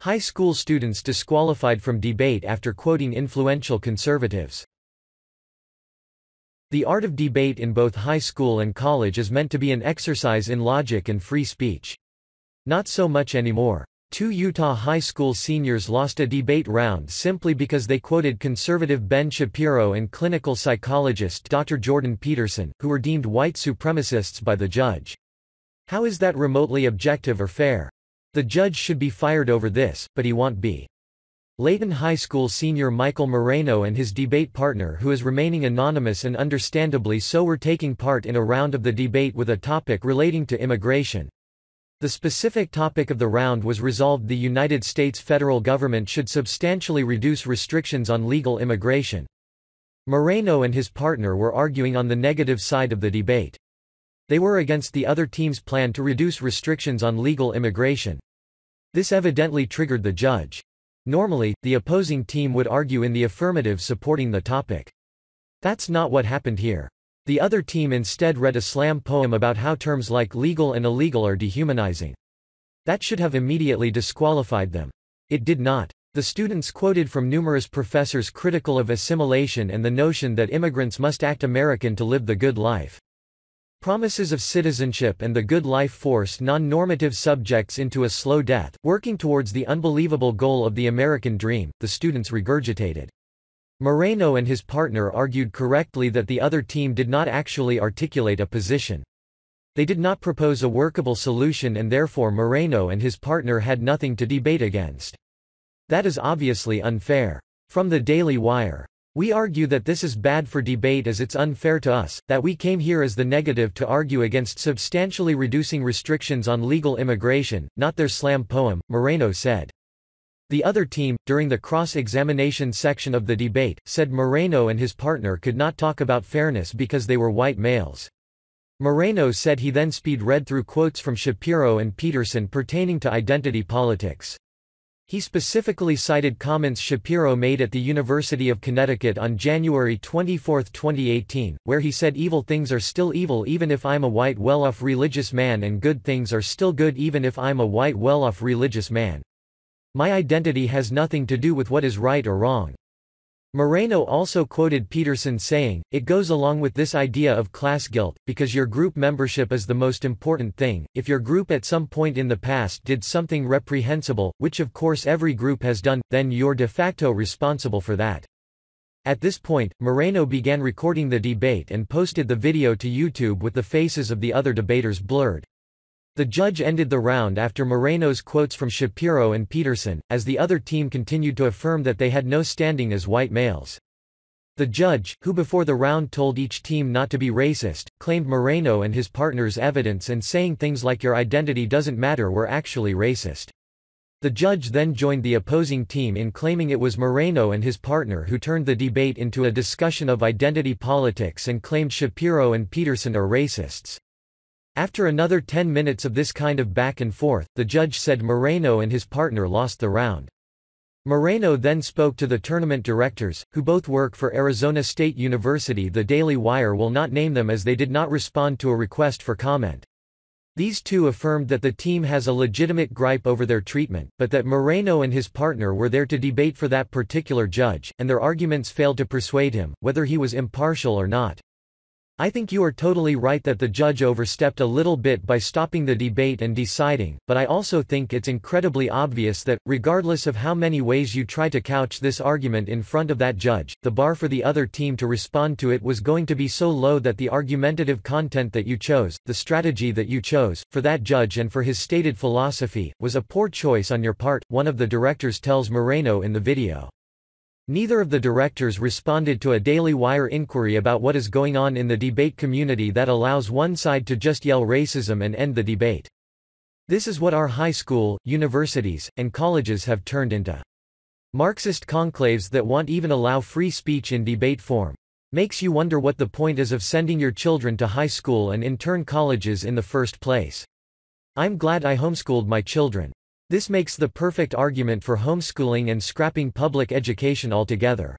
High school students disqualified from debate after quoting influential conservatives. The art of debate in both high school and college is meant to be an exercise in logic and free speech. Not so much anymore. Two Utah high school seniors lost a debate round simply because they quoted conservative Ben Shapiro and clinical psychologist Dr. Jordan Peterson, who were deemed white supremacists by the judge. How is that remotely objective or fair? The judge should be fired over this, but he won't be. Layton High School senior Michael Moreno and his debate partner, who is remaining anonymous and understandably so, were taking part in a round of the debate with a topic relating to immigration. The specific topic of the round was resolved: the United States federal government should substantially reduce restrictions on legal immigration. Moreno and his partner were arguing on the negative side of the debate. They were against the other team's plan to reduce restrictions on legal immigration. This evidently triggered the judge. Normally, the opposing team would argue in the affirmative, supporting the topic. That's not what happened here. The other team instead read a slam poem about how terms like legal and illegal are dehumanizing. That should have immediately disqualified them. It did not. The students quoted from numerous professors critical of assimilation and the notion that immigrants must act American to live the good life. Promises of citizenship and the good life force non-normative subjects into a slow death, working towards the unbelievable goal of the American dream, the students regurgitated. Moreno and his partner argued correctly that the other team did not actually articulate a position. They did not propose a workable solution, and therefore Moreno and his partner had nothing to debate against. That is obviously unfair. From the Daily Wire. We argue that this is bad for debate as it's unfair to us, that we came here as the negative to argue against substantially reducing restrictions on legal immigration, not their slam poem, Moreno said. The other team, during the cross-examination section of the debate, said Moreno and his partner could not talk about fairness because they were white males. Moreno said he then speed-read through quotes from Shapiro and Peterson pertaining to identity politics. He specifically cited comments Shapiro made at the University of Connecticut on January 24, 2018, where he said evil things are still evil even if I'm a white well-off religious man, and good things are still good even if I'm a white well-off religious man. My identity has nothing to do with what is right or wrong. Moreno also quoted Peterson saying, "It goes along with this idea of class guilt, because your group membership is the most important thing. If your group at some point in the past did something reprehensible, which of course every group has done, then you're de facto responsible for that." At this point, Moreno began recording the debate and posted the video to YouTube with the faces of the other debaters blurred. The judge ended the round after Moreno's quotes from Shapiro and Peterson, as the other team continued to affirm that they had no standing as white males. The judge, who before the round told each team not to be racist, claimed Moreno and his partner's evidence and saying things like your identity doesn't matter were actually racist. The judge then joined the opposing team in claiming it was Moreno and his partner who turned the debate into a discussion of identity politics and claimed Shapiro and Peterson are racists. After another 10 minutes of this kind of back and forth, the judge said Moreno and his partner lost the round. Moreno then spoke to the tournament directors, who both work for Arizona State University. The Daily Wire will not name them as they did not respond to a request for comment. These two affirmed that the team has a legitimate gripe over their treatment, but that Moreno and his partner were there to debate for that particular judge, and their arguments failed to persuade him, whether he was impartial or not. I think you are totally right that the judge overstepped a little bit by stopping the debate and deciding, but I also think it's incredibly obvious that, regardless of how many ways you try to couch this argument in front of that judge, the bar for the other team to respond to it was going to be so low that the argumentative content that you chose, the strategy that you chose, for that judge and for his stated philosophy, was a poor choice on your part, one of the directors tells Moreno in the video. Neither of the directors responded to a Daily Wire inquiry about what is going on in the debate community that allows one side to just yell racism and end the debate. This is what our high school, universities, and colleges have turned into. Marxist conclaves that won't even allow free speech in debate form. Makes you wonder what the point is of sending your children to high school and in turn colleges in the first place. I'm glad I homeschooled my children. This makes the perfect argument for homeschooling and scrapping public education altogether.